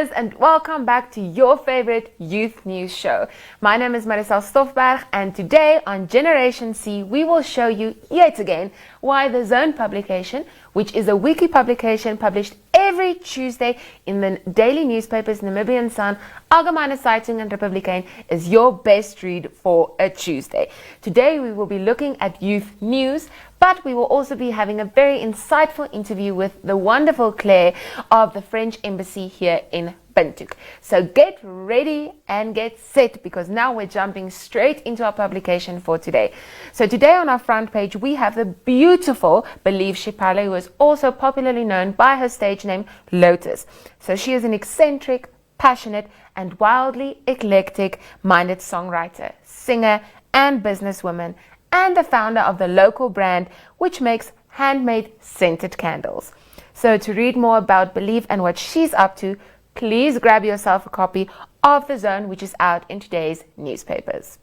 viewers, and welcome back to your favorite youth news show. My name is Marisol Stoffberg, and today on Generation C, we will show you yet again why the Zone publication, which is a weekly publication published every Tuesday in the daily newspapers Namibian Sun, Algemene Zeitung and Republikein, is your best read for a Tuesday. Today we will be looking at youth news, but we will also be having a very insightful interview with the wonderful Claire of the French Embassy here in Windhoek. So get ready and get set, because now we're jumping straight into our publication for today. So today on our front page we have the beautiful Believe Shipale, who is also popularly known by her stage name Lotus. So she is an eccentric, passionate and wildly eclectic-minded songwriter, singer and businesswoman, and the founder of the local brand which makes handmade scented candles. So to read more about Believe and what she's up to, please grab yourself a copy of The Zone, which is out in today's newspapers.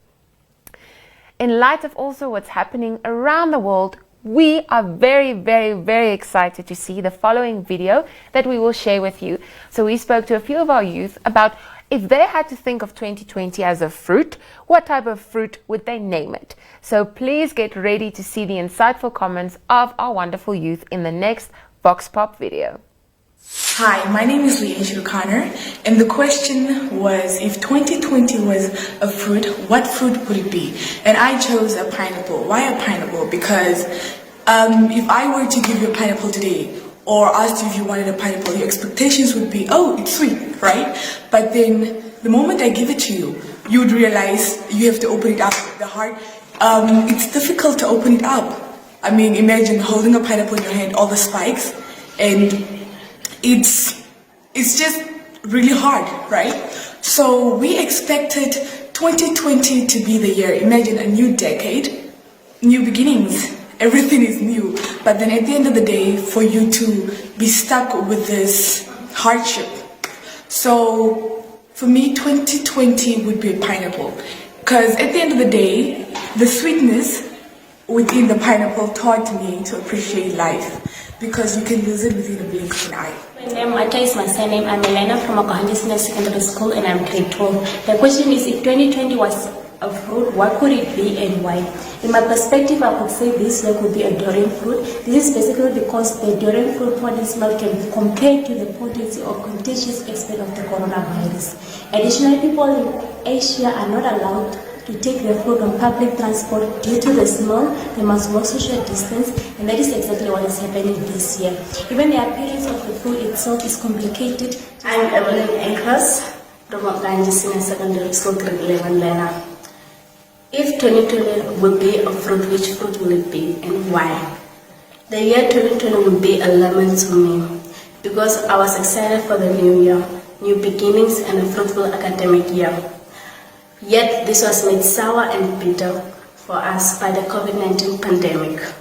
In light of also what's happening around the world, we are very excited to see the following video that we will share with you. So we spoke to a few of our youth about if they had to think of 2020 as a fruit, what type of fruit would they name it? So please get ready to see the insightful comments of our wonderful youth in the next Vox Pop video. Hi, my name is Leanne O'Connor, and the question was, if 2020 was a fruit, what fruit would it be? And I chose a pineapple. Why a pineapple? Because if I were to give you a pineapple today, or asked you if you wanted a pineapple, your expectations would be, oh, it's sweet, right? But then the moment I give it to you, you would realize you have to open it up. The heart, it's difficult to open it up. I mean, imagine holding a pineapple in your hand, all the spikes, and it's just really hard, right? So we expected 2020 to be the year. Imagine a new decade, new beginnings. Everything is new. But then at the end of the day, for you to be stuck with this hardship. So for me, 2020 would be a pineapple. Because at the end of the day, the sweetness within the pineapple taught me to appreciate life. Because you can lose it within a blink of an eye. My name is my surname. I'm Elena from Okahanji Senior Secondary School, and I'm grade 12. The question is, if 2020 was a fruit, what could it be and why? In my perspective, I could say this year could be a durian fruit. This is basically because the durian fruit potent smell can be compared to the potency or contagious aspect of the coronavirus. Additionally, people in Asia are not allowed to take their fruit on public transport due to the smell. They must walk social distance, and that is exactly what is happening this year. Even the appearance of the fruit itself is complicated. I'm Evelyn Akers from Okahanji Senior Secondary School, grade 11 learner. If 2020 would be a fruit, which fruit will it be and why? The year 2020 will be a lemon to me because I was excited for the new year, new beginnings and a fruitful academic year. Yet this was made sour and bitter for us by the COVID-19 pandemic.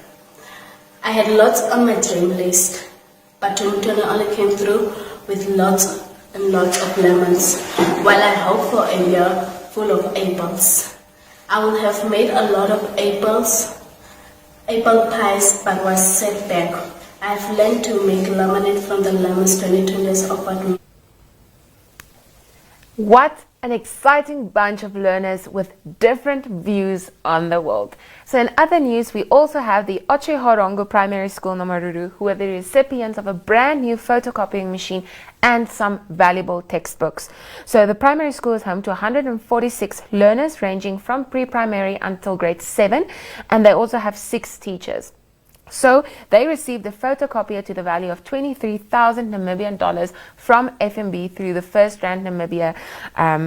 I had lots on my dream list, but 2020 only came through with lots and lots of lemons, while I hope for a year full of apples. I would have made a lot of apple pies, but was set back. I have learned to make lemonade from the lemons 2020 has offered me. What an exciting bunch of learners with different views on the world. So in other news, we also have the Oche Horongo Primary School Namaruru, who are the recipients of a brand new photocopying machine and some valuable textbooks. So the primary school is home to 146 learners ranging from pre-primary until grade 7, and they also have 6 teachers. So they received a photocopier to the value of 23,000 Namibian dollars from FNB through the First Rand Namibia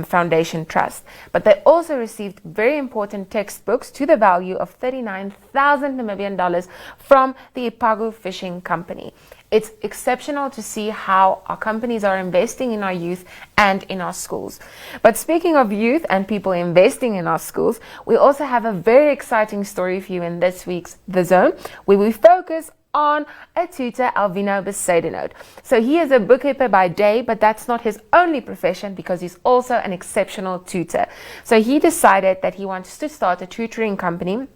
Foundation Trust. But they also received very important textbooks to the value of 39,000 Namibian dollars from the Ipagu Fishing Company. It's exceptional to see how our companies are investing in our youth and in our schools. But speaking of youth and people investing in our schools, we also have a very exciting story for you in this week's The Zone, where we focus on a tutor, Elvino Bezuidenhoudt. So he is a bookkeeper by day, but that's not his only profession, because he's also an exceptional tutor. So he decided that he wants to start a tutoring company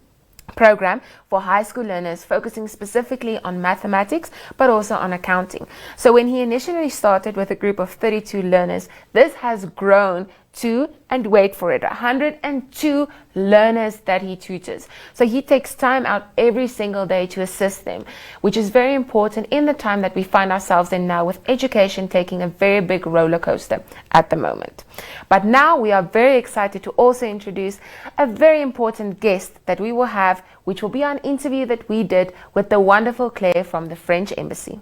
program for high school learners, focusing specifically on mathematics but also on accounting. So when he initially started with a group of 32 learners, this has grown to, and wait for it, 102 learners that he tutors. So he takes time out every single day to assist them, which is very important in the time that we find ourselves in now, with education taking a very big roller coaster at the moment. But now we are very excited to also introduce a very important guest that we will have, which will be an interview that we did with the wonderful Claire from the French Embassy.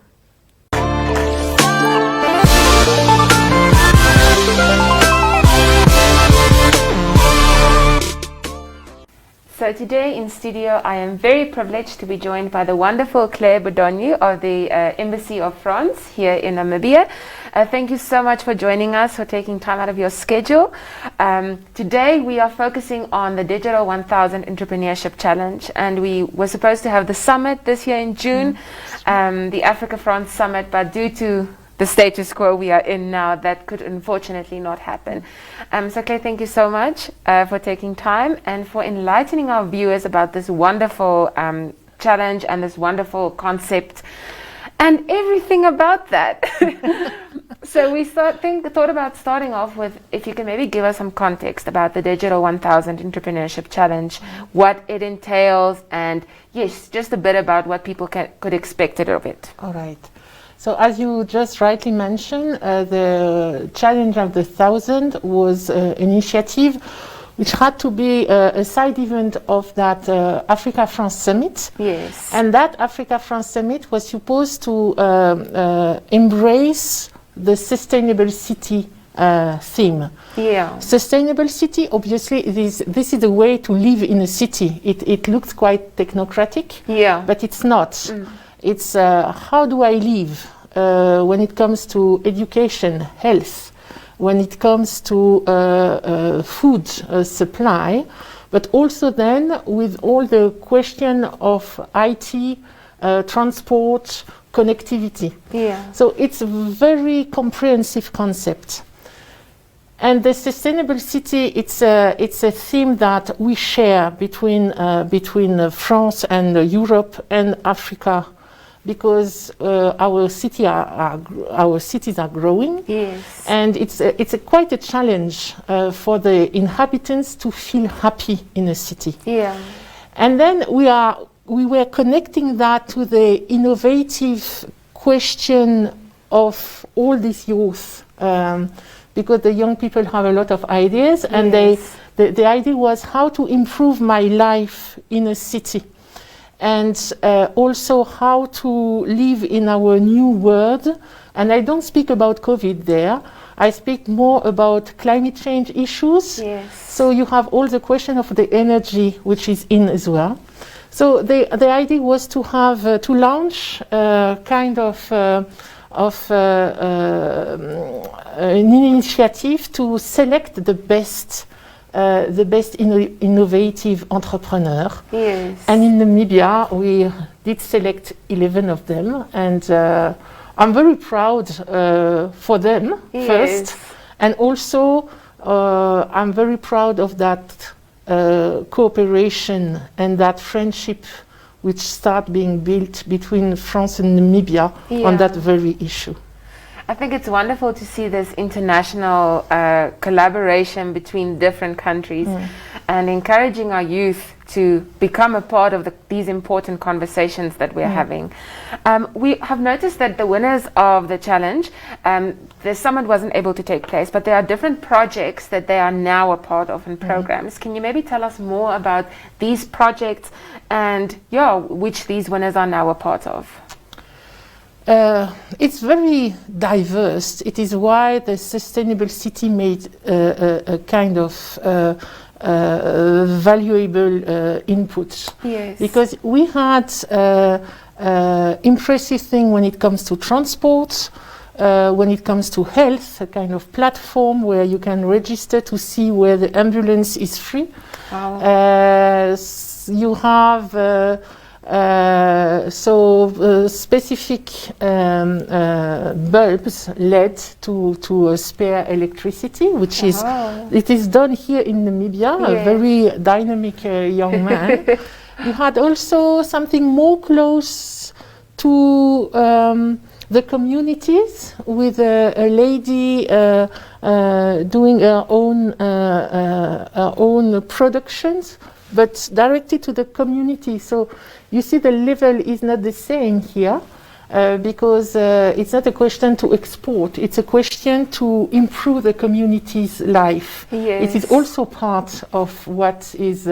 So today in studio, I am very privileged to be joined by the wonderful Claire Bodonyi of the Embassy of France here in Namibia. Thank you so much for joining us, for taking time out of your schedule. Today we are focusing on the Digital 1000 Entrepreneurship Challenge, and we were supposed to have the summit this year in June, the Africa France Summit, but due to the status quo we are in now, that could unfortunately not happen. So Claire, thank you so much for taking time and for enlightening our viewers about this wonderful challenge and this wonderful concept and everything about that. So we thought about starting off with, if you can maybe give us some context about the Digital 1000 Entrepreneurship Challenge, what it entails, and yes, just a bit about what people could expect out of it. All right. So as you just rightly mentioned, the Challenge of the 1000 was an initiative which had to be a side event of that Africa France Summit. Yes. And that Africa France Summit was supposed to embrace the sustainable city theme. Yeah. Sustainable city, obviously, this is a way to live in a city. It looks quite technocratic, Yeah. but it's not. It's how do I live when it comes to education, health, when it comes to food supply, but also then with all the question of IT, transport, connectivity. Yeah. So it's a very comprehensive concept. And the sustainable city, it's a theme that we share between France and Europe and Africa, because our cities are growing. Yes. And it's quite a challenge for the inhabitants to feel happy in a city. Yeah. And then we were connecting that to the innovative question of all these youth, because the young people have a lot of ideas, and Yes. the idea was how to improve my life in a city, and also how to live in our new world. And I don't speak about COVID there. I speak more about climate change issues. Yes. So you have all the question of the energy, which is in as well. So the idea was to have to launch kind of an initiative to select the best innovative entrepreneur. Yes. And in Namibia, we did select 11 of them, and I'm very proud for them, Yes. first, and also I'm very proud of that cooperation and that friendship which start being built between France and Namibia on that very issue. I think it's wonderful to see this international collaboration between different countries and encouraging our youth to become a part of these important conversations that we're having. We have noticed that the winners of the challenge, the summit wasn't able to take place, but there are different projects that they are now a part of and programs. Can you maybe tell us more about these projects and which these winners are now a part of? It's very diverse. It is why the Sustainable City made a kind of valuable input. Yes. Because we had impressive thing when it comes to transport, when it comes to health, a kind of platform where you can register to see where the ambulance is free. Wow. You have specific bulbs LED to spare electricity, which is it is done here in Namibia. Yes. A very dynamic young man, You had also something more close to the communities, with a lady doing her own productions, but directed to the community. So you see, the level is not the same here. Because it's not a question to export, it's a question to improve the community's life. Yes. It is also part of what is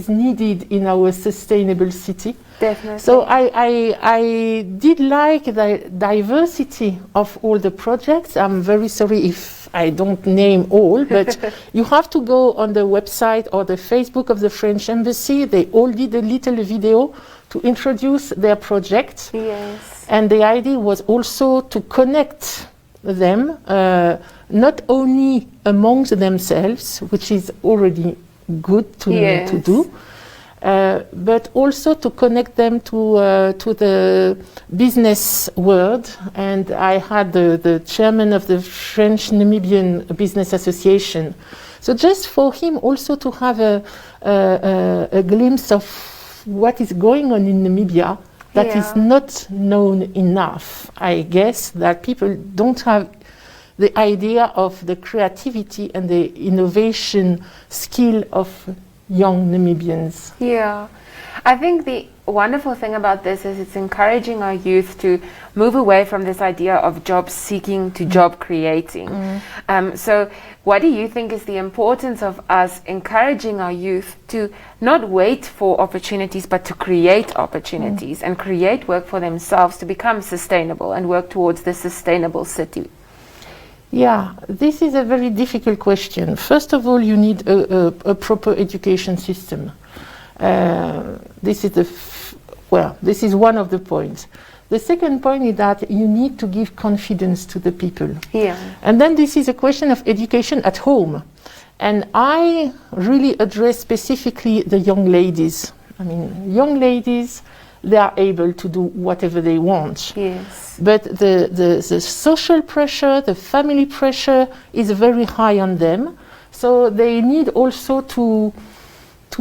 needed in our sustainable city. Definitely. So I did like the diversity of all the projects. I'm very sorry if I don't name all, but you have to go on the website or the Facebook of the French Embassy. They all did a little video to introduce their project. Yes. And the idea was also to connect them, not only amongst themselves, which is already good to do, but also to connect them to the business world. And I had the chairman of the French Namibian Business Association. So just for him also to have a glimpse of what is going on in Namibia that is not known enough. I guess that people don't have the idea of the creativity and the innovation skill of young Namibians. Yeah. I think the wonderful thing about this is it's encouraging our youth to move away from this idea of job seeking to job creating. So what do you think is the importance of us encouraging our youth to not wait for opportunities, but to create opportunities and create work for themselves to become sustainable and work towards the sustainable city? Yeah, this is a very difficult question. First of all, you need a proper education system. This is one of the points. The second point is that you need to give confidence to the people. Yeah. And then this is a question of education at home. And I really address specifically the young ladies. I mean, young ladies, they are able to do whatever they want. Yes. But the social pressure, the family pressure is very high on them. So they need also to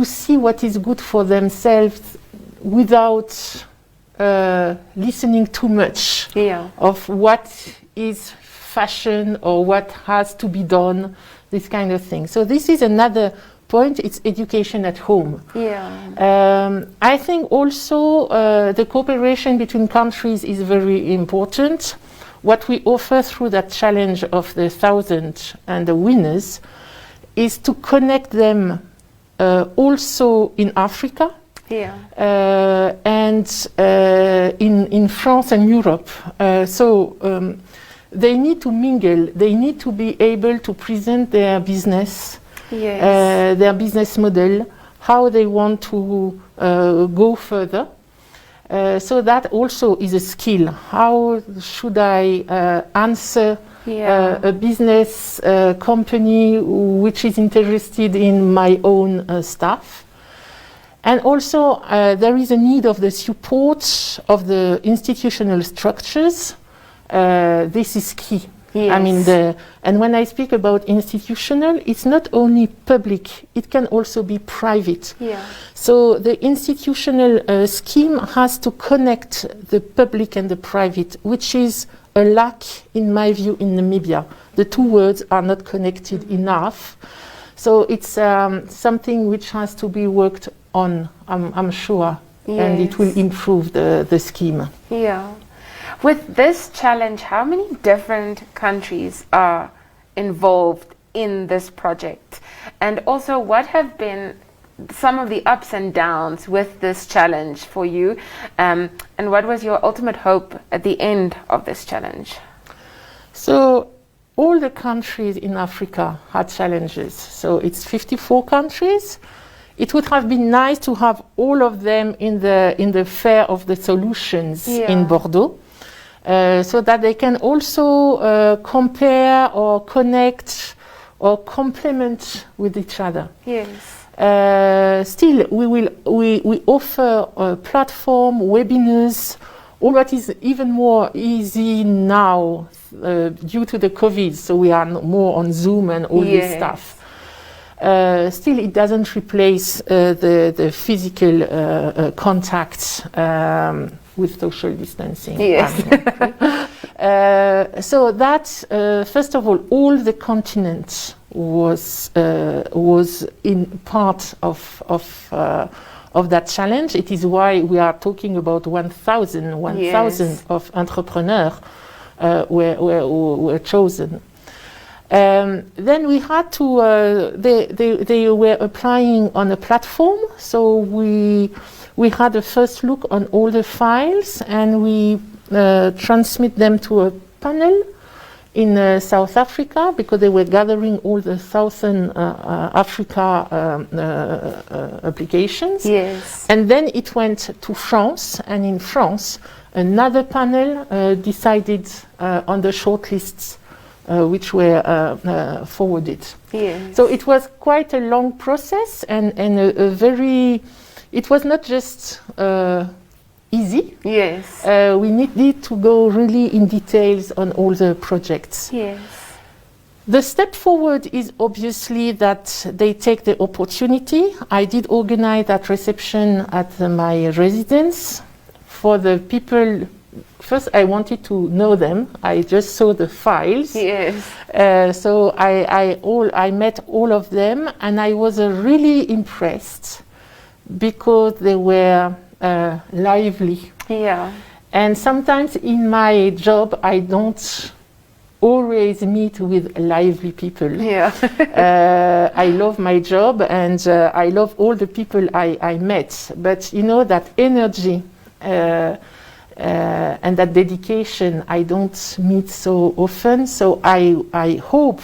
see what is good for themselves without listening too much of what is fashion or what has to be done, this kind of thing. So this is another point, it's education at home. Yeah. I think also the cooperation between countries is very important. What we offer through that challenge of the 1,000 and the winners is to connect them also in Africa. Yeah. And in France and Europe. They need to mingle, they need to be able to present their business, their business model, how they want to go further. So that also is a skill. How should I answer a business company which is interested in my own staff? And also there is a need of the support of the institutional structures. This is key. Yes. I mean, and when I speak about institutional, it's not only public, it can also be private. Yeah. So the institutional scheme has to connect the public and the private, which is a lack, in my view, in Namibia. The two words are not connected enough. So it's something which has to be worked on, I'm sure, and it will improve the scheme. Yeah. With this challenge, how many different countries are involved in this project? And also, what have been some of the ups and downs with this challenge for you? And what was your ultimate hope at the end of this challenge? So, all the countries in Africa had challenges. So, it's 54 countries. It would have been nice to have all of them in the Fair of the Solutions in Bordeaux. So that they can also compare or connect or complement with each other. Yes. Still, we offer a platform, webinars, all that is even more easy now due to the COVID. So we are more on Zoom and all this stuff. Still, it doesn't replace the physical contact with social distancing. Yes. So that, first of all the continent was in part of that challenge. It is why we are talking about 1,000 Yes. of entrepreneurs were chosen. Then we had to, they were applying on a platform, so we had a first look on all the files, and we transmit them to a panel in South Africa, because they were gathering all the Southern Africa applications. Yes. And then it went to France, and in France, another panel decided on the shortlists which were forwarded. Yes. So it was quite a long process, and a very, it was not just easy. Yes. We needed to go really in details on all the projects. Yes. The step forward is obviously that they take the opportunity. I did organize that reception at my residence for the people. First, I wanted to know them. I just saw the files. Yes. So I met all of them, and I was really impressed because they were lively. Yeah. And sometimes in my job, I don't always meet with lively people. Yeah. I love my job, and I love all the people I met. But you know, that energy and that dedication I don't meet so often. So I hope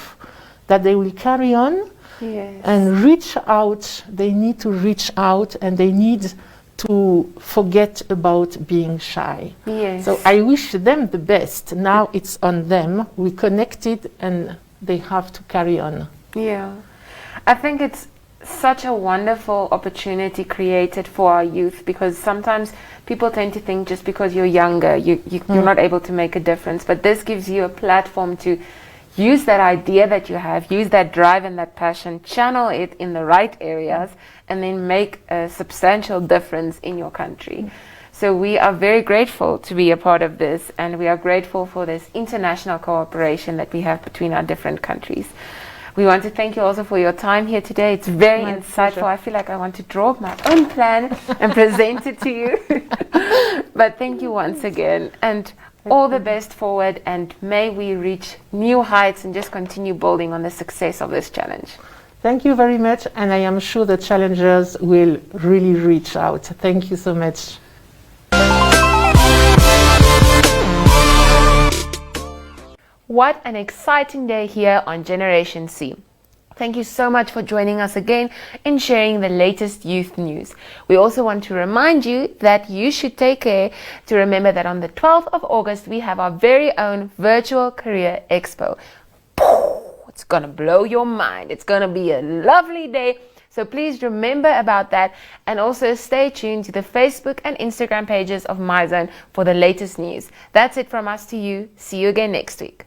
that they will carry on. Yes. And reach out. They need to reach out, and they need to forget about being shy. Yes. So I wish them the best. Now it's on them. We connected, and they have to carry on. Yeah. I think it's such a wonderful opportunity created for our youth, because sometimes people tend to think just because you're younger, you're not able to make a difference. But this gives you a platform to use that idea that you have, use that drive and that passion, channel it in the right areas, and then make a substantial difference in your country. So we are very grateful to be a part of this, and we are grateful for this international cooperation that we have between our different countries. We want to thank you also for your time here today. It's very My insightful. pleasure. I feel like I want to draw up my own plan and present it to you. But thank you once again, and all the best forward, and may we reach new heights and just continue building on the success of this challenge. Thank you very much, and I am sure the challengers will really reach out. Thank you so much. What an exciting day here on Generation C. Thank you so much for joining us again in sharing the latest youth news. We also want to remind you that you should take care to remember that on the 12th of August, we have our very own virtual career expo. It's going to blow your mind. It's going to be a lovely day. So please remember about that, and also stay tuned to the Facebook and Instagram pages of MyZone for the latest news. That's it from us to you. See you again next week.